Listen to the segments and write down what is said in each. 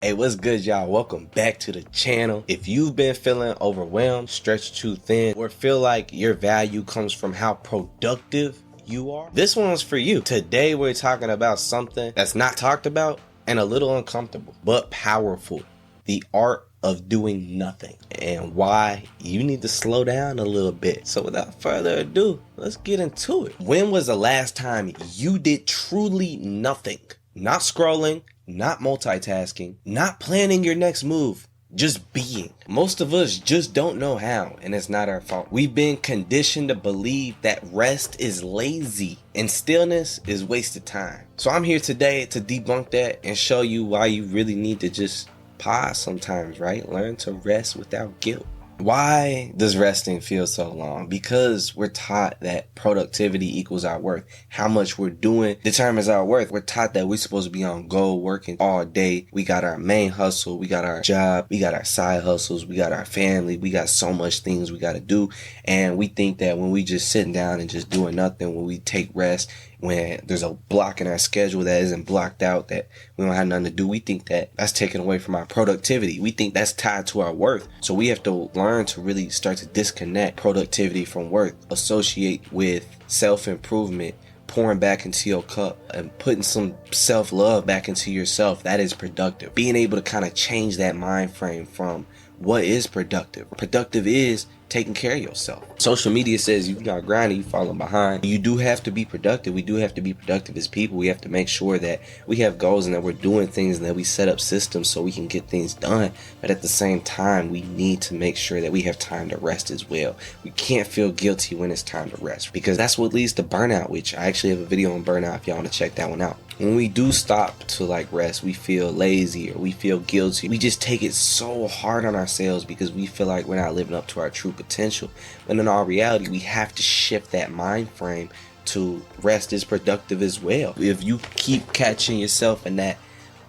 Hey, what's good, y'all? Welcome back to the channel. If you've been feeling overwhelmed, stretched too thin, or feel like your value comes from how productive you are, this one's for you. Today, we're talking about something that's not talked about and a little uncomfortable, but powerful. The art of doing nothing and why you need to slow down a little bit. So without further ado, let's get into it. When was the last time you did truly nothing? Not scrolling, not multitasking, not planning your next move, just being. Most of us just don't know how, and it's not our fault. We've been conditioned to believe that rest is lazy and stillness is wasted time. So I'm here today to debunk that and show you why you really need to just pause sometimes, right? Learn to rest without guilt. Why does resting feel so long? Because we're taught that productivity equals our worth. How much we're doing determines our worth. We're taught that we're supposed to be on go working all day. We got our main hustle. We got our job. We got our side hustles. We got our family. We got so much things we got to do. And we think that when we just sitting down and just doing nothing, when we take rest, when there's a block in our schedule that isn't blocked out, that we don't have nothing to do, we think that that's taken away from our productivity. We think that's tied to our worth. So we have to learn to really start to disconnect productivity from worth, associate with self-improvement, pouring back into your cup and putting some self-love back into yourself. That is productive. Being able to kind of change that mind frame from what is productive. Productive is taking care of yourself. Social media says you got grinding, you falling behind. You do have to be productive. We do have to be productive as people. We have to make sure that we have goals and that we're doing things and that we set up systems so we can get things done. But at the same time, we need to make sure that we have time to rest as well. We can't feel guilty when it's time to rest, because that's what leads to burnout, which I actually have a video on burnout if y'all want to check that one out. When we do stop to rest, we feel lazy or we feel guilty. We just take it so hard on ourselves because we feel like we're not living up to our true potential. But in all reality, we have to shift that mind frame to rest is productive as well. If you keep catching yourself in that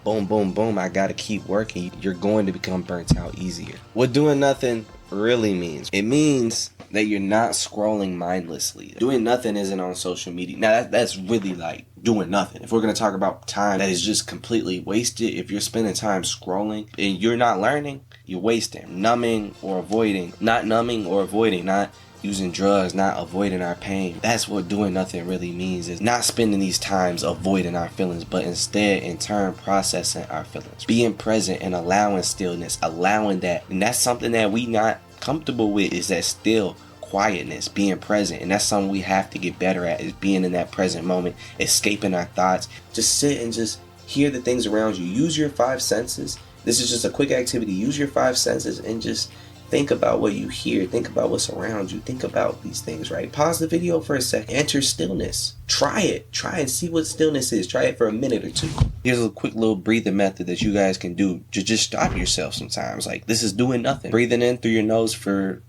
boom, boom, boom, I gotta keep working, you're going to become burnt out easier. What doing nothing really means? It means that you're not scrolling mindlessly. Doing nothing isn't on social media. Now that's really like doing nothing. If we're going to talk about time that is just completely wasted, if you're spending time scrolling and you're not learning, you're wasting. Numbing or avoiding. Not numbing or avoiding. Not using drugs, not avoiding our pain. That's what doing nothing really means, is not spending these times avoiding our feelings, but instead in turn processing our feelings. Being present and allowing stillness, allowing that. And that's something that we not comfortable with, is that still quietness, being present. And that's something we have to get better at, is being in that present moment, escaping our thoughts. Just sit and just hear the things around you. Use your five senses. This is just a quick activity. Use your five senses and just think about what you hear. Think about what's around you. Think about these things, right? Pause the video for a second. Enter stillness. Try it. Try and see what stillness is. Try it for a minute or two. Here's a quick little breathing method that you guys can do to just stop yourself sometimes. Like, this is doing nothing. Breathing in through your nose for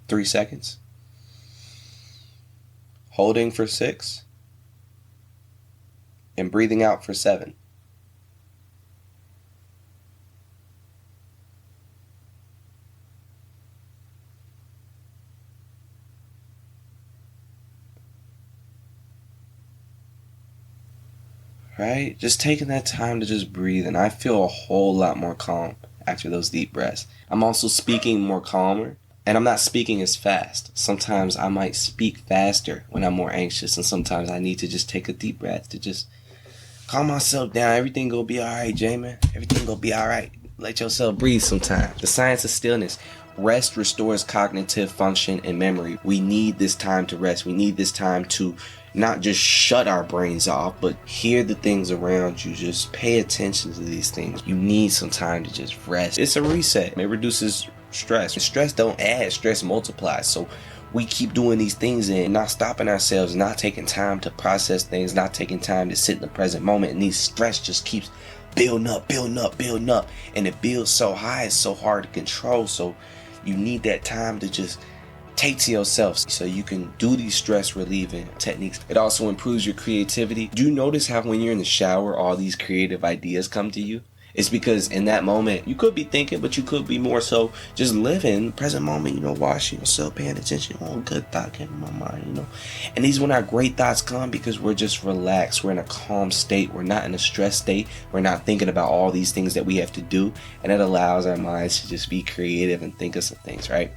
3 seconds. Holding for 6. And breathing out for 7. Right? Just taking that time to just breathe, and I feel a whole lot more calm after those deep breaths. I'm also speaking more calmer, and I'm not speaking as fast. Sometimes I might speak faster when I'm more anxious, and sometimes I need to just take a deep breath to just calm myself down. Everything gonna be alright, Jamin. Everything gonna be alright. Let yourself breathe sometimes. The Science of Stillness. Rest restores cognitive function and memory. We need this time to rest. We need this time to not just shut our brains off, but hear the things around you. Just pay attention to these things. You need some time to just rest. It's a reset. It reduces stress. Stress don't add, stress multiplies. So we keep doing these things and not stopping ourselves, not taking time to process things, not taking time to sit in the present moment. And these stress just keeps building up, building up, building up. And it builds so high, it's so hard to control. So you need that time to just take to yourself so you can do these stress relieving techniques. It also improves your creativity. Do you notice how when you're in the shower, all these creative ideas come to you? It's because in that moment, you could be thinking, but you could be more so just living present moment, watching yourself, paying attention. Oh, good thought came in my mind, And these when our great thoughts come because we're just relaxed. We're in a calm state. We're not in a stress state. We're not thinking about all these things that we have to do. And it allows our minds to just be creative and think of some things, right?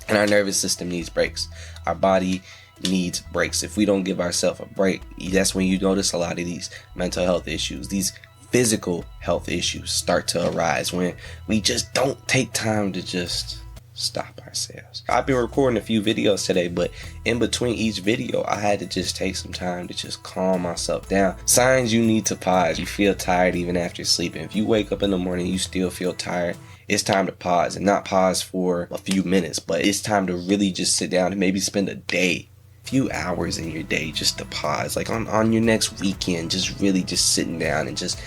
And our nervous system needs breaks. Our body needs breaks. If we don't give ourselves a break, that's when you notice a lot of these mental health issues, these physical health issues start to arise when we just don't take time to just stop ourselves. I've been recording a few videos today, but in between each video, I had to just take some time to just calm myself down. Signs you need to pause. You feel tired even after sleeping. If you wake up in the morning, you still feel tired, it's time to pause, and not pause for a few minutes, but it's time to really just sit down and maybe spend a day, few hours in your day just to pause, like on your next weekend, just really just sitting down and just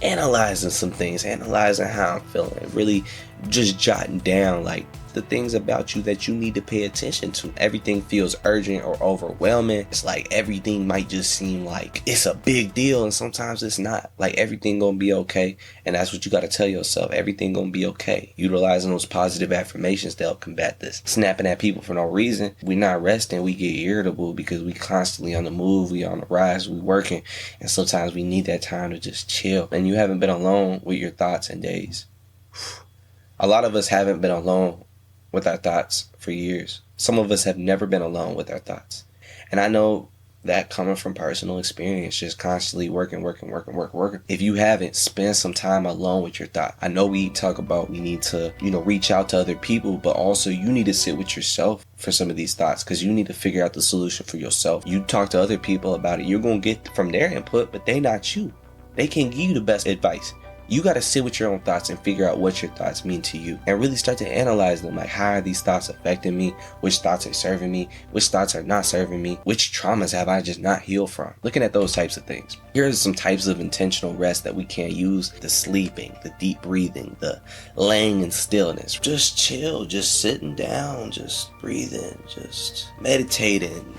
analyzing some things, analyzing how I'm feeling, really just jotting down like the things about you that you need to pay attention to. Everything feels urgent or overwhelming. It's like everything might just seem like it's a big deal, and sometimes it's not. Like everything gonna be okay, and that's what you gotta tell yourself. Everything gonna be okay. Utilizing those positive affirmations to help combat this. Snapping at people for no reason. We're not resting. We get irritable because we constantly on the move. We on the rise. We working, and sometimes we need that time to just chill. And you haven't been alone with your thoughts in days. A lot of us haven't been alone with our thoughts for years. Some of us have never been alone with our thoughts. And I know that coming from personal experience, just constantly working. If you haven't, spend some time alone with your thought. I know we talk about we need to, reach out to other people, but also you need to sit with yourself for some of these thoughts because you need to figure out the solution for yourself. You talk to other people about it. You're going to get from their input, but they not you. They can't give you the best advice. You got to sit with your own thoughts and figure out what your thoughts mean to you and really start to analyze them. Like, how are these thoughts affecting me? Which thoughts are serving me? Which thoughts are not serving me? Which traumas have I just not healed from? Looking at those types of things. Here are some types of intentional rest that we can use. The sleeping, the deep breathing, the laying in stillness. Just chill, just sitting down, just breathing, just meditating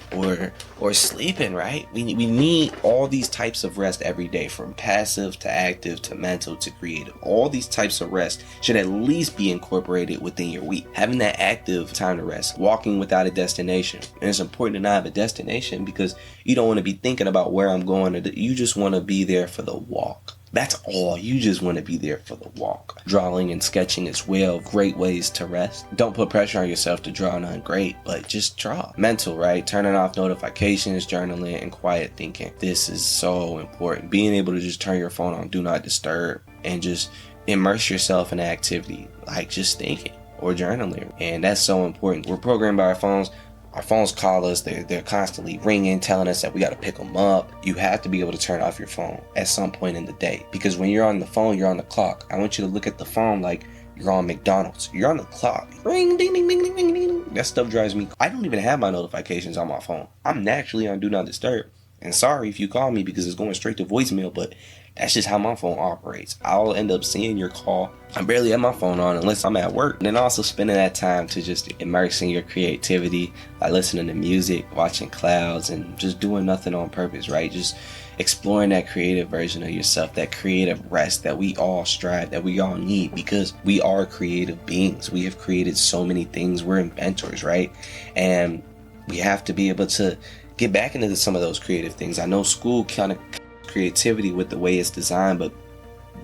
or sleeping, right? We need all these types of rest every day, from passive to active to mental to creative. All these types of rest should at least be incorporated within your week. Having that active time to rest, walking without a destination. And it's important to not have a destination because you don't want to be thinking about where I'm going. You just want to be there for the walk. That's all. You just want to be there for the walk. Drawing and sketching as well, great ways to rest. Don't put pressure on yourself to draw none great, but just draw. Mental, right? Turning off notifications, journaling, and quiet thinking. This is so important. Being able to just turn your phone on do not disturb and just immerse yourself in an activity like just thinking or journaling. And that's so important. We're programmed by our phones. Our phones call us, they're constantly ringing, telling us that we got to pick them up. You have to be able to turn off your phone at some point in the day. Because when you're on the phone, you're on the clock. I want you to look at the phone like you're on McDonald's. You're on the clock. Ring, ding, ding, ding, ding, ding, ding. That stuff drives me. I don't even have my notifications on my phone. I'm naturally on Do Not Disturb. And sorry if you call me because it's going straight to voicemail, but that's just how my phone operates. I'll end up seeing your call. I barely have my phone on unless I'm at work. And then also spending that time to just immerse in your creativity, like listening to music, watching clouds, and just doing nothing on purpose, right? Just exploring that creative version of yourself, that creative rest that we all strive, that we all need, because we are creative beings. We have created so many things. We're inventors, right? And we have to be able to get back into some of those creative things. I know school kind of creativity with the way it's designed, but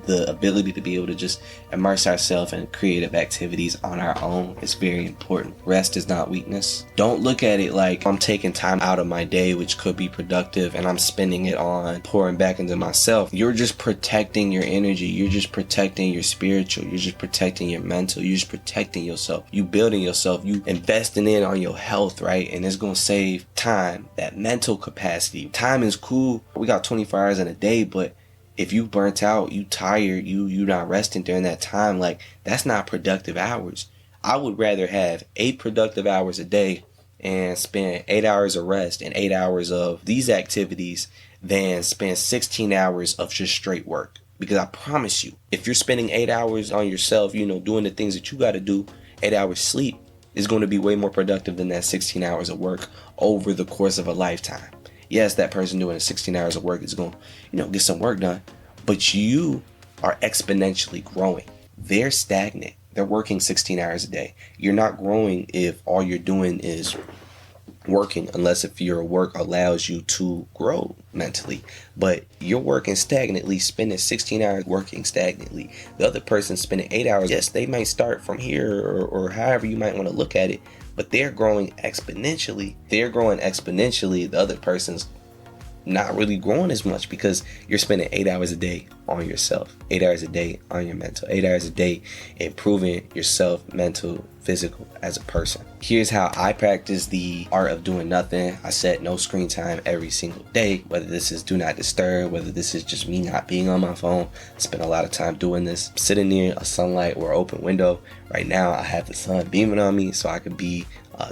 the ability to be able to just immerse ourselves in creative activities on our own is very important. Rest is not weakness. Don't look at it like I'm taking time out of my day, which could be productive, and I'm spending it on pouring back into myself. You're just protecting your energy. You're just protecting your spiritual. You're just protecting your mental. You're just protecting yourself. You building yourself. You investing in on your health, right? And it's going to save time, that mental capacity. Time is cool. We got 24 hours in a day, but if you burnt out, you tired, you not resting during that time, like that's not productive hours. I would rather have 8 productive hours a day and spend 8 hours of rest and 8 hours of these activities than spend 16 hours of just straight work. Because I promise you, if you're spending 8 hours on yourself, doing the things that you got to do, 8 hours sleep is going to be way more productive than that 16 hours of work over the course of a lifetime. Yes, that person doing 16 hours of work is going to, get some work done. But you are exponentially growing. They're stagnant. They're working 16 hours a day. You're not growing if all you're doing is working, unless if your work allows you to grow mentally. But you're working stagnantly, spending 16 hours working stagnantly. The other person spending 8 hours. Yes, they might start from here or however you might want to look at it, but they're growing exponentially. The other person's not really growing as much because you're spending 8 hours a day on yourself, 8 hours a day on your mental, 8 hours a day improving yourself, mental, physical, as a person. Here's how I practice the art of doing nothing. I set no screen time every single day, whether this is do not disturb, whether this is just me not being on my phone. I spend a lot of time doing this, sitting near a sunlight or open window. Right now I have the sun beaming on me so I could be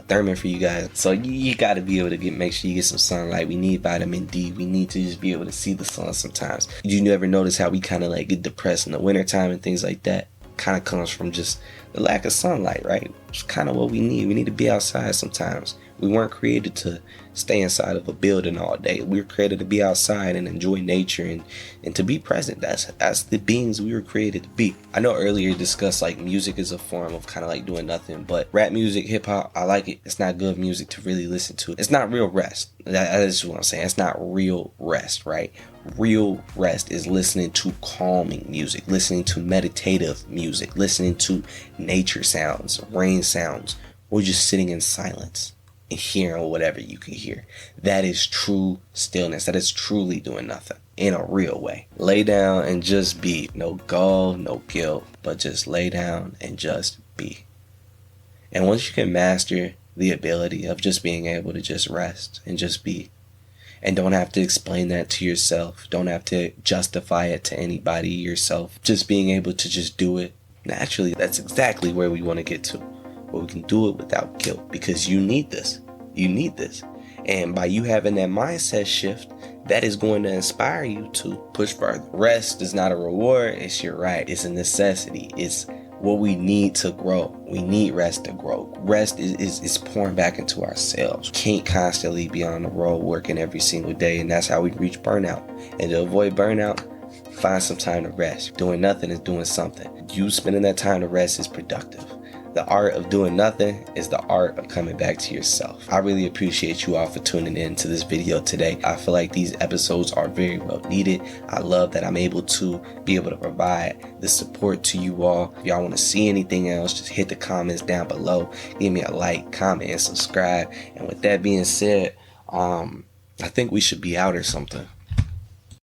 thermal for you guys. So you got to be able to make sure you get some sunlight. We need vitamin D. We need to just be able to see the sun sometimes. You never notice how we kind of like get depressed in the wintertime and things like that? Kind of comes from just the lack of sunlight, right? It's kind of what we need. We need to be outside sometimes. We weren't created to stay inside of a building all day. We were created to be outside and enjoy nature and to be present. That's the beings we were created to be. I know earlier you discussed like music is a form of kind of like doing nothing, but rap music, hip hop, I like it. It's not good music to really listen to. It's not real rest. That is what I'm saying. It's not real rest, right? Real rest is listening to calming music, listening to meditative music, listening to nature sounds, rain sounds, or just sitting in silence and hearing whatever you can hear. That is true stillness. That is truly doing nothing in a real way. Lay down and just be. No gall, no guilt, but just lay down and just be. And once you can master the ability of just being able to just rest and just be, and don't have to explain that to yourself, don't have to justify it to anybody, yourself, just being able to just do it naturally, that's exactly where we want to get to. But we can do it without guilt, because you need this. You need this. And by you having that mindset shift, that is going to inspire you to push further. Rest is not a reward. It's your right. It's a necessity. It's what we need to grow. We need rest to grow. Rest is pouring back into ourselves. Can't constantly be on the road working every single day, and that's how we reach burnout. And to avoid burnout, find some time to rest. Doing nothing is doing something. You spending that time to rest is productive. The art of doing nothing is the art of coming back to yourself. I really appreciate you all for tuning in to this video today. I feel like these episodes are very well needed. I love that I'm able to provide the support to you all. If y'all want to see anything else, just hit the comments down below. Give me a like, comment, and subscribe. And with that being said, I think we should be out or something.